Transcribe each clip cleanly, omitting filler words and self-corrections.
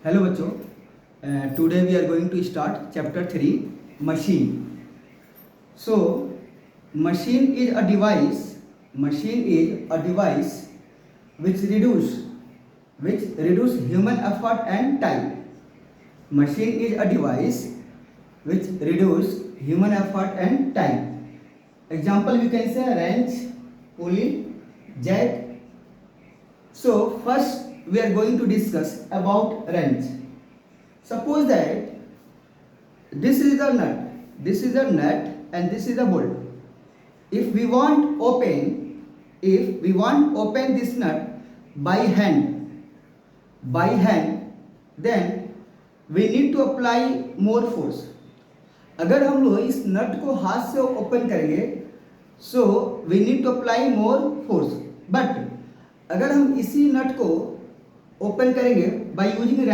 Hello बच्चों, today we are going to start chapter 3 machine. So machine is a device which reduce human effort and time. Machine is a device which reduce human effort and time. Example we can say wrench, pulley, jack. So first we are going to discuss about wrench. Suppose that this is the nut and this is the bolt. If we want open this nut by hand, then we need to apply more force. अगर हम लोग इस नट को हाथ से open करेंगे so we need to apply more force. But अगर हम इसी नट को ओपन करेंगे by using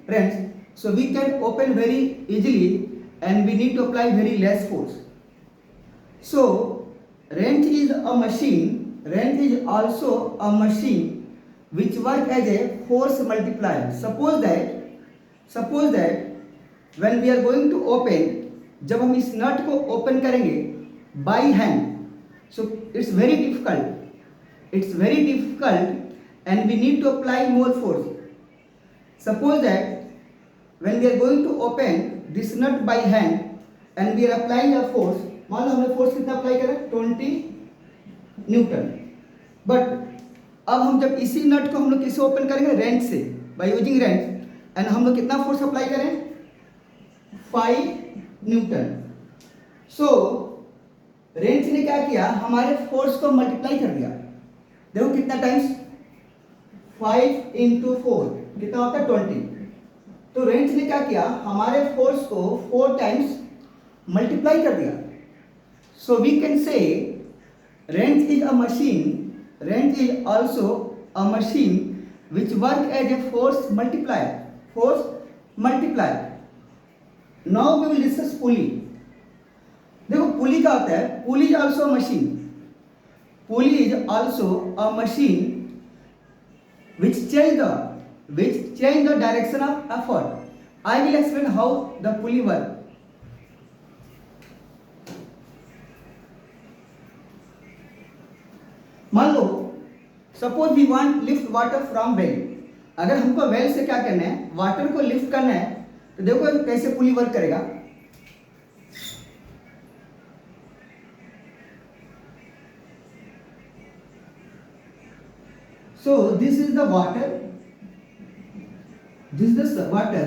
wrench, so we can open very easily and we need to apply very less force. So wrench is also a machine which work as a force multiplier. Suppose that when we are going to open, जब हम इस नट को open करेंगे by hand, so it's very difficult and we need to apply more force. Suppose that when we are going to open this nut by hand and we are applying a force, मान लो हमने force कितना apply करा 20 Newton. But अब हम जब इसी nut को हम लोग किससे ओपन करेंगे रेंच से, बाय यूजिंग रेंच, एंड हम लोग कितना फोर्स अप्लाई करें 5 न्यूटन. सो रेंच ने क्या किया, हमारे फोर्स को मल्टीप्लाई कर दिया. देखो कितना टाइम्स 5 इंटू 4 कितना होता है 20. तो रेंच ने क्या किया, हमारे फोर्स को 4 टाइम्स मल्टीप्लाई कर दिया. So we can say wrench is also a machine which work as a force multiplier. Now we will discuss pulley. देखो पुली क्या होता है, pulley is also a machine which change the direction of effort. I will explain how the pulley work. मान लो suppose we want lift water from well. अगर हमको well से क्या करना है, वाटर को लिफ्ट करना है, तो देखो कैसे पुली वर्क करेगा. So this is the water. This is the water.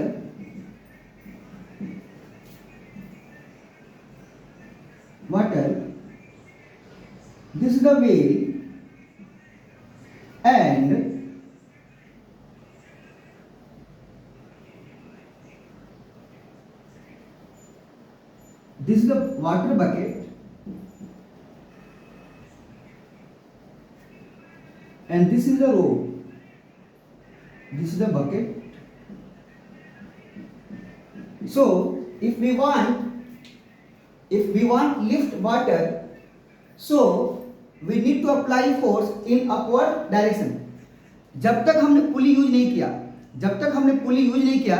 This is the wheel, and this is the water bucket, and this is the rope. This is the bucket. So if we want lift water, so we need to apply force in upward direction. जब तक हमने पुली use नहीं किया,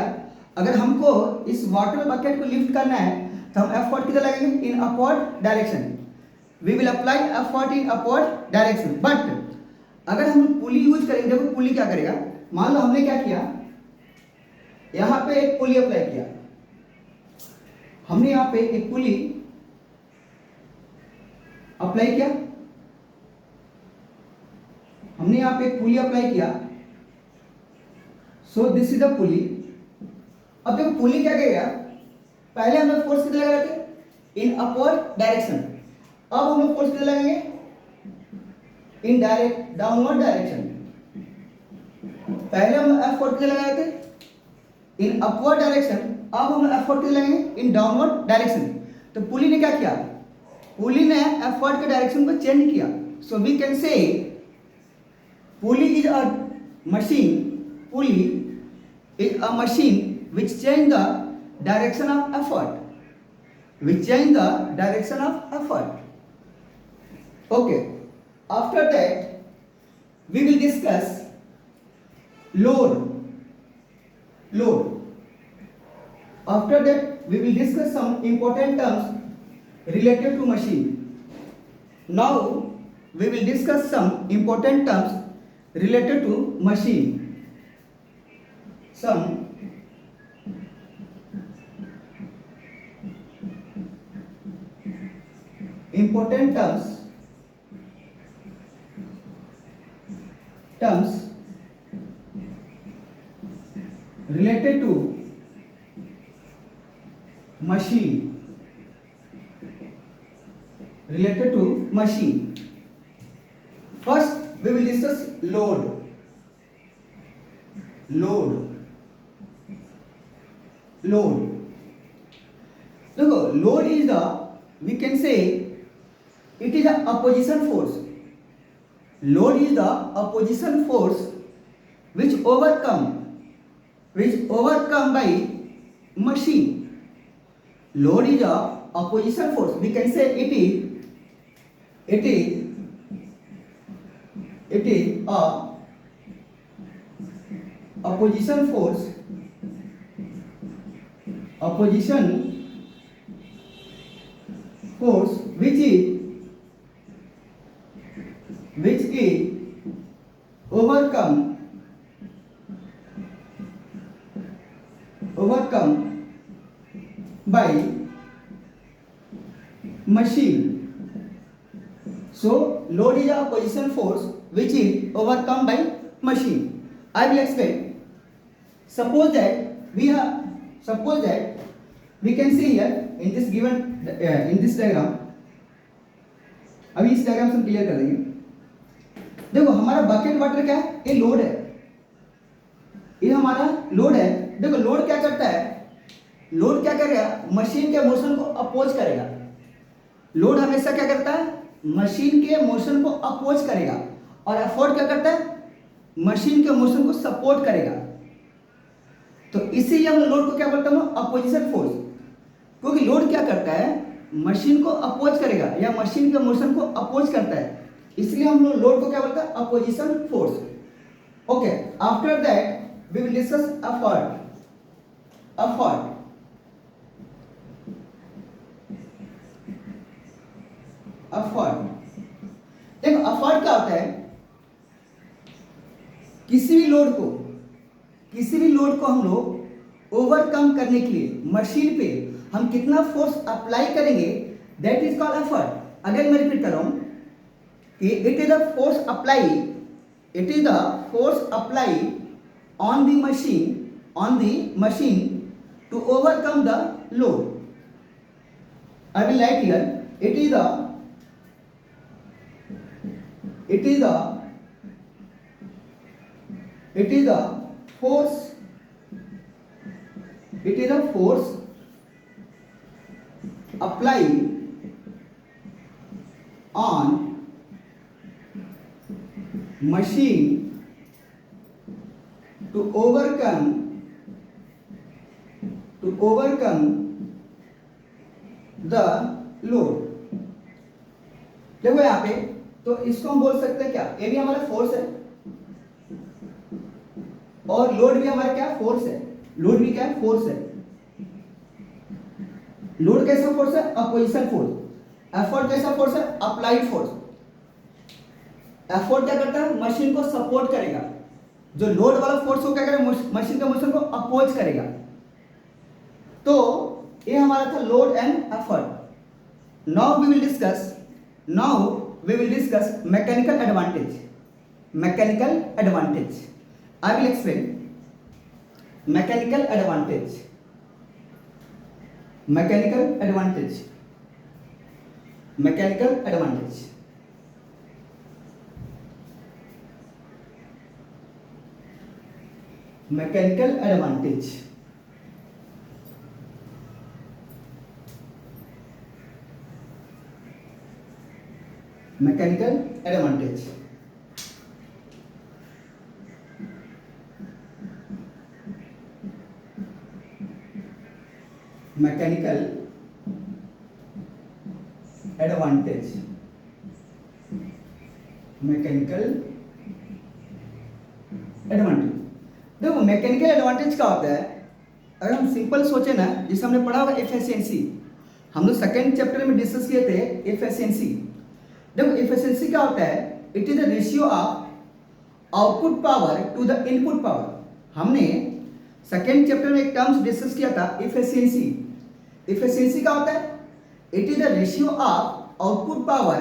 अगर हमको इस water bucket को lift करना है तो हम एफर्ट किधर लगाएंगे, in upward direction. We will apply effort in upward direction. But अगर हम पुली यूज करेंगे, देखो पुली क्या करेगा. मान लो हमने क्या किया, यहां पे एक पुली अप्लाई किया. हमने यहां पे एक पुली अप्लाई किया. सो दिस इज द पुली. अब देखो पुली क्या करेगा, पहले हम लोग फोर्स कितना लगा रहे थे इन अपवर्ड डायरेक्शन. अब हम लोग फोर्स कितना लगाएंगे इन डाउनवर्ड डायरेक्शन. पहले हम एफर्ट कितना लगाए थे इन अपवर्ड डायरेक्शन, अब हम एफर्ट कितना लगाएंगे इन डाउनवर्ड डायरेक्शन. तो पुली ने क्या किया, पुली ने एफर्ट के डायरेक्शन को चेंज किया. So we can say pulley is a machine which change the direction of effort. Okay, after that we will discuss load. load. After that, we will discuss some important terms related to machine. Now, we will discuss some important terms related to machine. Some important terms related to machine. First, we will discuss load. Look, load is the, we can say, it is a opposition force. Load is the opposition force which overcome by machine. Load is a opposition force. We can say it is a opposition force which is overcome by machine. So load is a opposition force which is overcome by machine. I will explain. Suppose that we can see here in this given in this diagram. अभी इस diagram से हम clear कर देंगे. देखो हमारा bucket water क्या है, ये लोड है, ये हमारा लोड है. देखो लोड क्या करता है, लोड क्या करेगा, मशीन के मोशन को अपोज करेगा. लोड हमेशा क्या करता है, मशीन के मोशन को अपोज करेगा. और एफर्ट क्या करता है, मशीन के मोशन को सपोर्ट करेगा. तो इसीलिए हम लोड को क्या बोलते हैं, अपोजिशन फोर्स. क्योंकि लोड क्या करता है, मशीन को अपोज करेगा या मशीन के मोशन को अपोज करता है, इसलिए हम लोड को क्या बोलते हैं, opposition force. Okay, after that we will discuss effort. देखो एफर्ट क्या होता है, किसी भी लोड को हम लोग ओवरकम करने के लिए मशीन पे हम कितना फोर्स अप्लाई करेंगे, that is called effort. Again मैं रिपीट कर रहा हूं कि it is the force apply on the machine to overcome the load. I will write here, it is the force applied on machine to overcome the load. देखो यहाँ पे, तो इसको हम बोल सकते हैं क्या, ये भी हमारा फोर्स है और लोड भी हमारा क्या, फोर्स है. लोड भी क्या है, फोर्स है. लोड कैसा फोर्स है, अपोजिशन फोर्स. एफर्ट कैसा फोर्स है, अप्लाइड फोर्स. एफर्ट क्या करता है, मशीन को सपोर्ट करेगा. जो लोड वाला फोर्स को क्या करेगा, मशीन के मोशन को अपोज करेगा. तो ये हमारा था load and effort. Now we will discuss mechanical advantage. I will explain mechanical advantage. देखो मैकेनिकल एडवांटेज क्या होता है, अगर हम सिंपल सोचे ना, जिसे हमने पढ़ा होगा एफिशिएंसी, हम लोग सेकेंड चैप्टर में डिस्कस किए थे एफिशिएंसी। देखो एफिशिएंसी क्या होता है, it is the ratio of output power to the input power. हमने सेकेंड चैप्टर में एक टर्म्स डिस्कस किया था एफिशिएंसी। एफिशिएंसी क्या होता है, it is the ratio of output power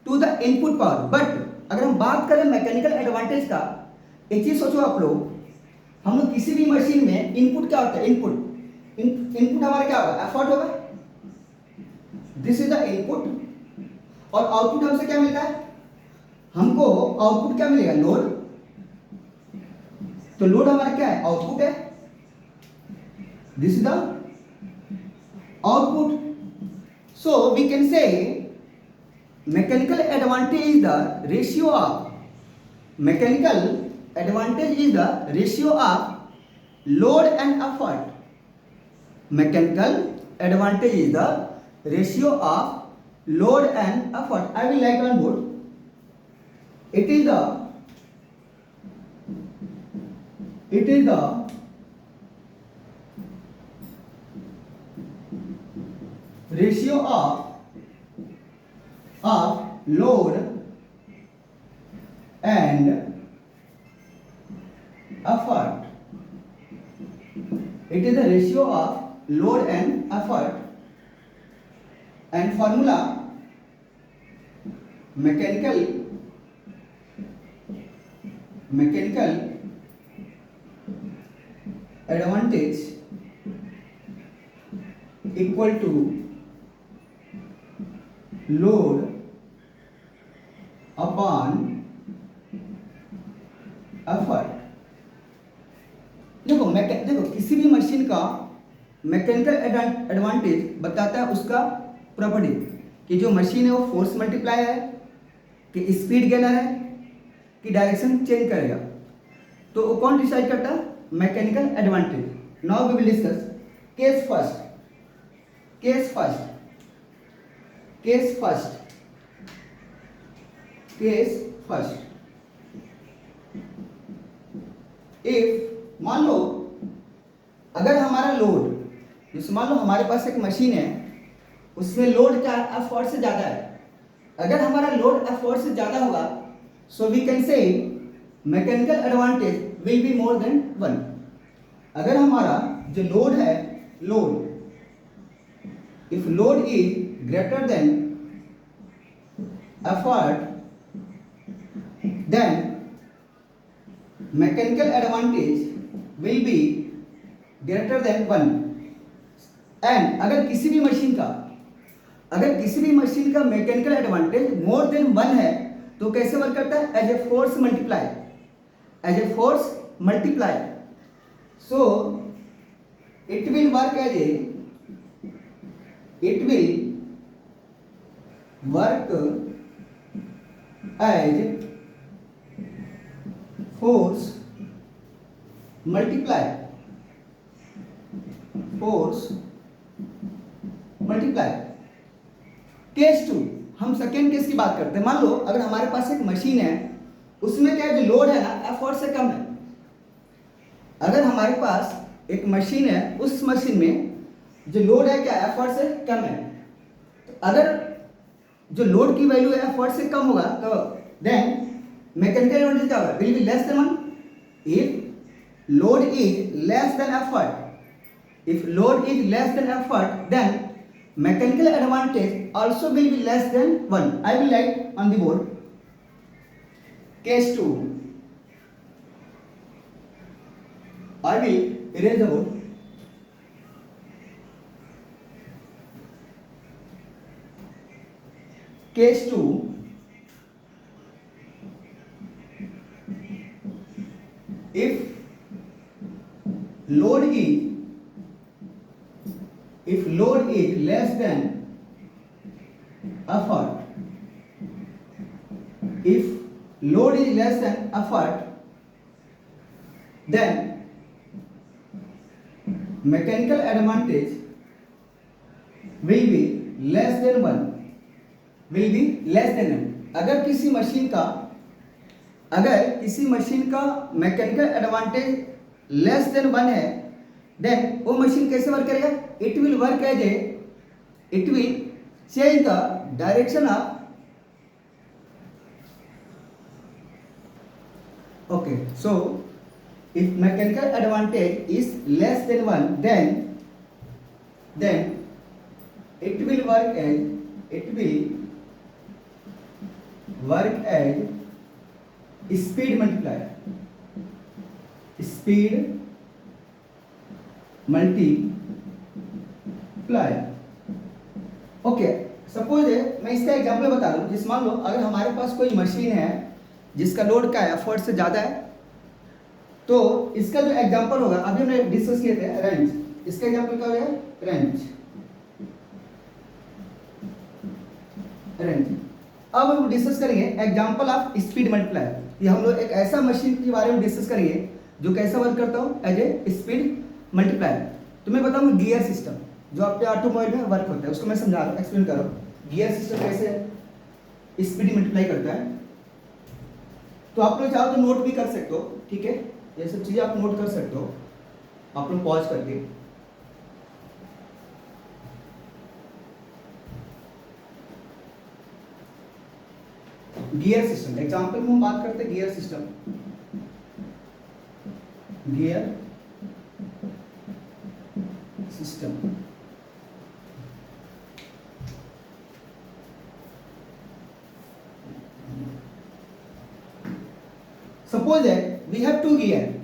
to the input power. But अगर हम बात करें मैकेनिकल एडवांटेज का, एक चीज सोचो आप लोग, हम लोग किसी भी मशीन में इनपुट क्या होता है, इनपुट हमारा क्या होगा, एफर्ट होगा, दिस इज द इनपुट। और आउटपुट हमसे क्या मिलता है, हमको आउटपुट क्या मिलेगा, लोड। तो लोड हमारा क्या है, आउटपुट है, this is the output. So we can say mechanical advantage is the ratio of, mechanical advantage is the ratio of load and effort. Mechanical advantage is the ratio of load and effort. I will write on board. It is the ratio of load and effort. It is the ratio of load and effort. And formula, mechanical advantage equal to load upon effort. देखो किसी भी machine का mechanical advantage बताता है उसका property, कि जो machine है वो फोर्स मल्टीप्लाई है, कि स्पीड गेनर है, कि डायरेक्शन चेंज करेगा। तो वो कौन डिसाइड करता है, mechanical advantage. Now we will discuss case first. If मान लो अगर हमारा लोड, जैसे मान लो हमारे पास एक मशीन है, उसमें लोड क्या एफर्ट से ज्यादा है। अगर हमारा लोड एफर्ट से ज्यादा होगा, so we can say mechanical advantage will be more than 1। अगर हमारा जो लोड है, if load is greater than effort, then mechanical advantage will be greater than 1। And अगर किसी भी मशीन का मैकेनिकल एडवांटेज मोर देन 1 है, तो कैसे वर्क करता है, as a force multiply. So it will work as force multiply. Case 2, हम सेकेंड केस की बात करते हैं। मान लो अगर हमारे पास एक मशीन है, उसमें क्या है, जो लोड है ना एफर्ट से कम है। अगर हमारे पास एक मशीन है, उस मशीन में जो लोड है क्या, एफर्ट से कम है। तो अगर जो लोड की वैल्यू है एफर्ट से कम होगा, तो देन मैकेनिकल एडवांटेज क्या होगा, will be less than 1। If load is less than effort, then mechanical advantage also will be less than 1. I will write on the board. Case 2. I will erase the board. Case 2. If load is less than effort, then mechanical advantage will be less than 1। अगर किसी machine का mechanical advantage less than 1 है, then वो machine कैसे work करेगा? It will work as a, it will change the direction of, okay, so if mechanical advantage is less than 1, then it will work as speed multiplier, okay. Suppose मैं इसका example बता दूं, जिस मान लो अगर हमारे पास कोई मशीन है जिसका लोड का एफर्ट से ज़्यादा है, तो इसका जो एग्जांपल होगा, अभी हमने डिस्कस किए थे रेंज, इसका एग्जांपल क्या होगा? रेंज। अब हम डिस्कस करेंगे एग्जांपल ऑफ स्पीड मल्टीप्लायर। ये हम लोग एक ऐसा मशीन के बारे में डिस्कस करेंगे जो कैसा वर्क करता हो एज ए स्पीड मल्टीप्लायर। तो मैं बताऊंगा गियर सिस्टम जो आपके ऑटोमोबाइल में वर्क होता है, उसको मैं समझा रहा हूँ, एक्सप्लेन कर रहा हूँ गियर सिस्टम कैसे स्पीड मल्टीप्लाई करता है। तो आप लोग चाहो तो नोट भी कर सकते हो, ठीक है, ये सब चीजें आप नोट कर सकते हो, आप लोग पॉज करके। गियर सिस्टम एग्जांपल में हम बात करते हैं gear system. Suppose that we have two gear.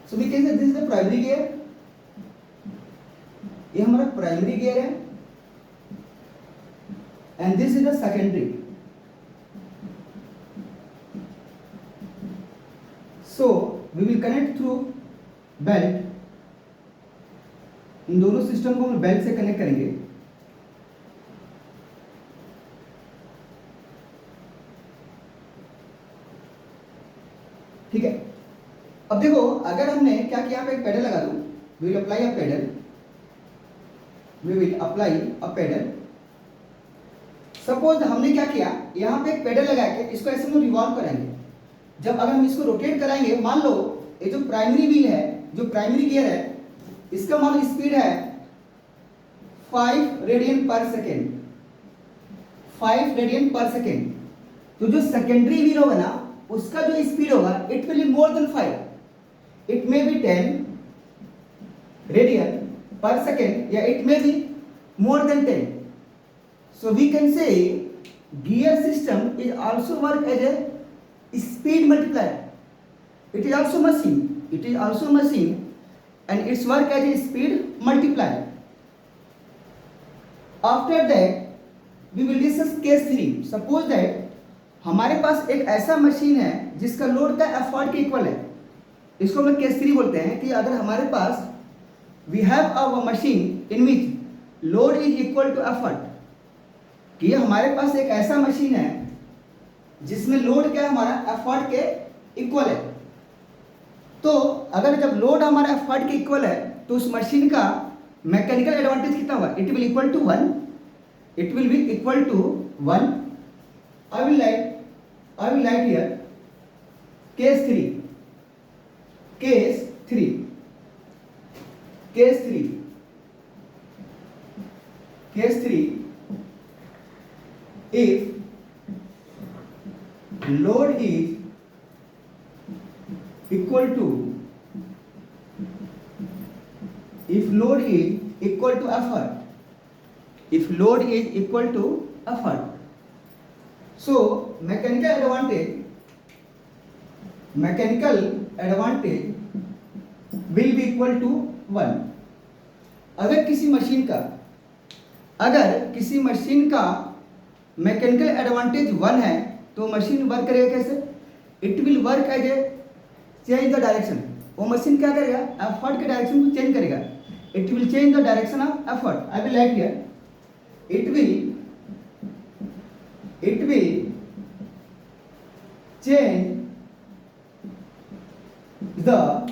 So we can say this is the primary gear, ये हमारा प्राइमरी गियर है, and this is the secondary. So we will connect through belt. इन दोनों system को हम belt से connect करेंगे। ठीक है, अब देखो अगर हमने क्या किया, यहाँ पे एक पेडल लगा दूं, we will apply a pedal. Suppose हमने क्या किया, यहाँ पे एक पेडल लगा के इसको ऐसे में रिवॉल्व कराएंगे। जब अगर हम इसको रोटेट कराएंगे, मान लो ये जो प्राइमरी व्हील है, जो प्राइमरी गियर है, इसका मान लो स्पीड है 5 रेडियन पर सेकेंड, 5 रेडियन पर सेकेंड। तो जो सेकेंडरी व्हील होगा ना, उसका जो स्पीड होगा it will be more then 5, it may be 10 radian पर सेकेंड, या it may be more then 10. So we can say gear system is also work as a speed multiplier. It is also machine, and its work as a speed multiplier. After that we will discuss case 3. Suppose that हमारे पास एक ऐसा machine है जिसका load का effort के equal है, इसको हम केस 3 बोलते हैं। कि अगर हमारे पास we have a machine in which load is equal to effort, कि ये हमारे पास एक ऐसा मशीन है जिसमें लोड क्या है, हमारा एफर्ट के इक्वल है। तो अगर जब लोड हमारा एफर्ट के इक्वल है, तो उस मशीन का मैकेनिकल एडवांटेज कितना होगा? It will equal to 1, it will be equal to 1। I will write here case 3 if load is equal to effort, so mechanical advantage will be equal to 1. अगर किसी machine का mechanical advantage 1 है, तो machine work करेगा कैसे? It will work as a change the direction. वो machine क्या करेगा? एफर्ट के डायरेक्शन को चेंज करेगा। It will change the direction of effort. I will write here, it will it will change the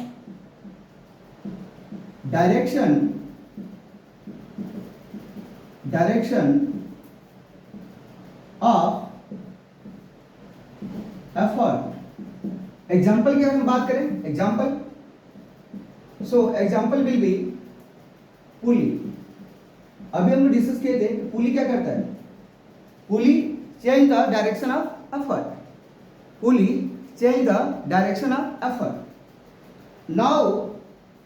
direction of effort. Example की अगर हम बात करें, example, so example will be pulley. अभी हम लोग डिस्कस किए थे पुली क्या करता है. Pulley change the direction of effort. Pulley change the direction of effort. Now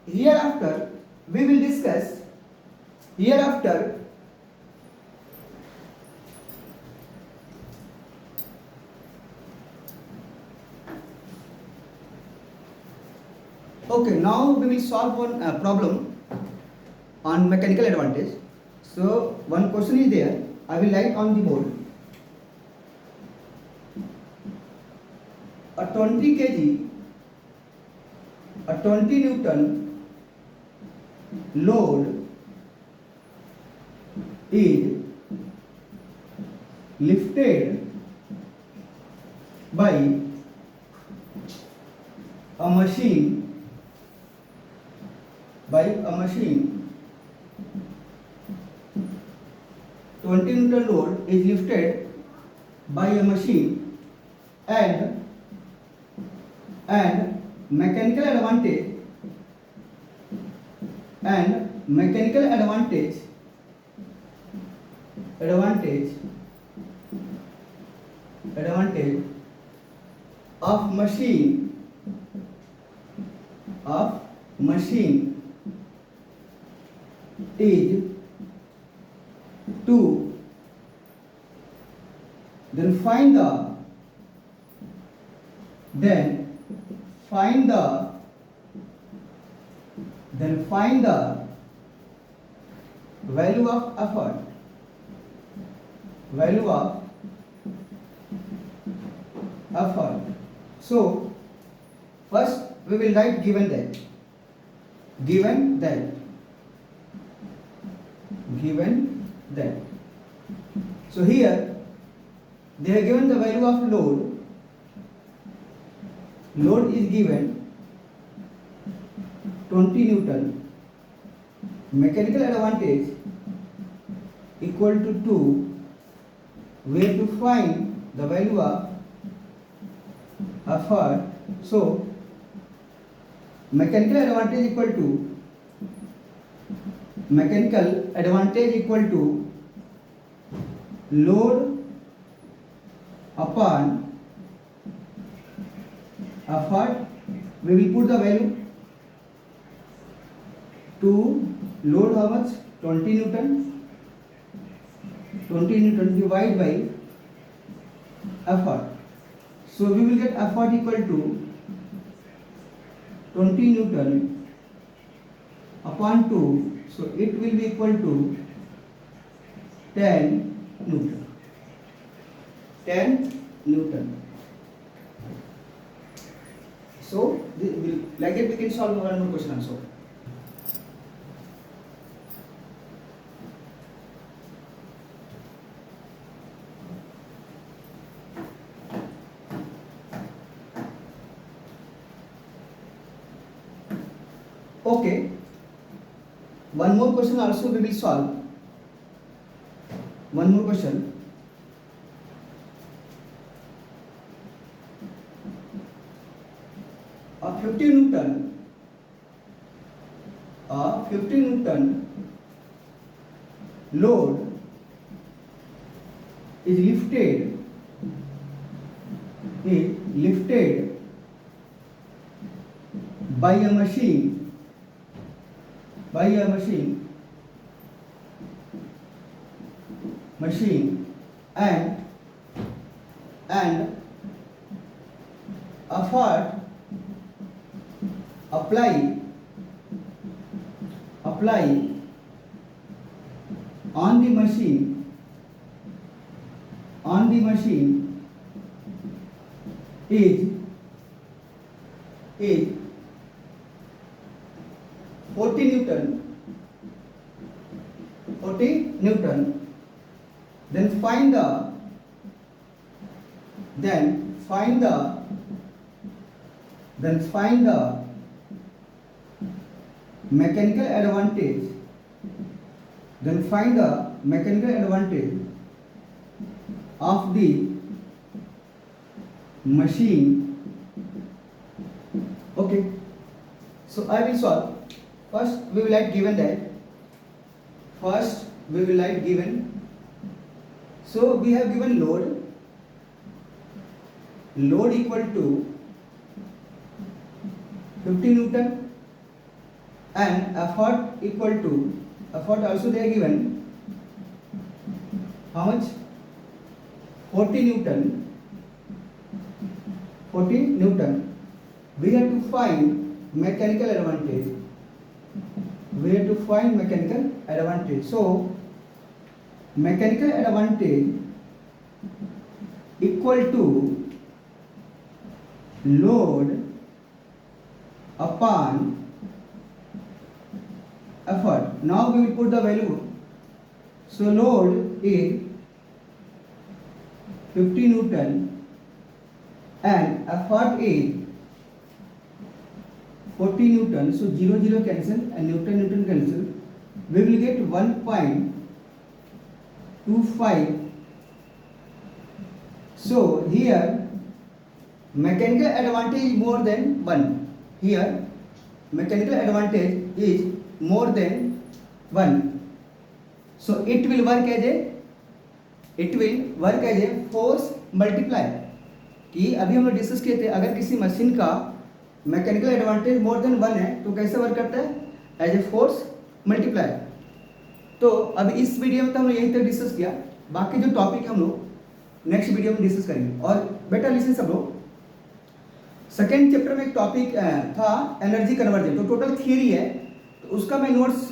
hereafter we will discuss hereafter okay, now we will solve one problem on mechanical advantage. So one question is there, I will write on the board. A 20 kg, a 20 Newton load is lifted by a machine 20 Newton load is lifted by a machine and mechanical advantage of machine is 2. Then find the value of effort. So first we will write given that. So here they have given the value of load. Load is given 20 Newton. Mechanical advantage equal to 2. We have to find the value of effort. So mechanical advantage equal to load upon effort. We will put the value to load how much? 20 Newton. 20 Newton divided by effort. So we will get effort equal to 20 Newton upon 2. So it will be equal to 10 Newton. 10 Newton. So like that we can solve one more question also. Okay, one more question also we will solve. One more question. A 50 Newton load is lifted by a machine and effort apply on the machine is 40 Newton. Then find the then find the mechanical advantage, of the machine. Okay, so I will solve. First we will write given that. So we have given load equal to 50 Newton and effort also they are given how much, 40 Newton. We have to find mechanical advantage. So mechanical advantage equal to load upon effort. Now we will put the value. So load is 50 Newton and effort is 40 Newton. So 0 cancel and Newton cancel. We will get 1.25. So here mechanical advantage is more than 1. Here mechanical advantage is more than 1. So it will work as a force multiplier. कि अभी हम लोग discuss किए थे, अगर किसी machine का mechanical advantage मोर than 1 है तो कैसे वर्क करता है, एज ए फोर्स मल्टीप्लायर. तो अभी इस वीडियो में तो हम लोग यहीं तक डिस्कस किया. बाकी जो टॉपिक हम लोग नेक्स्ट वीडियो में डिस्कस करेंगे. और बेटा लिसन सब लोग, सेकेंड चैप्टर में एक टॉपिक था एनर्जी कन्वर्जन. तो टोटल थियरी है, तो उसका मैं नोट्स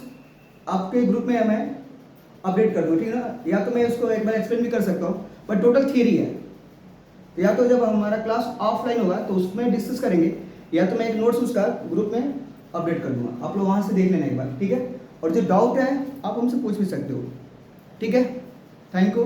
आपके ग्रुप में मैं अपडेट कर दूँ, ठीक है ना. या तो मैं उसको एक बार एक्सप्लेन भी कर सकता हूँ, बट टोटल थियरी है. तो या तो जब हमारा क्लास ऑफलाइन होगा तो उसमें डिस्कस करेंगे, या तो मैं एक नोट्स उसका ग्रुप में अपडेट कर दूंगा. आप लोग वहाँ से देख लेना एक बार, ठीक है. और जो डाउट है आप हमसे पूछ भी सकते हो, ठीक है. Thank you.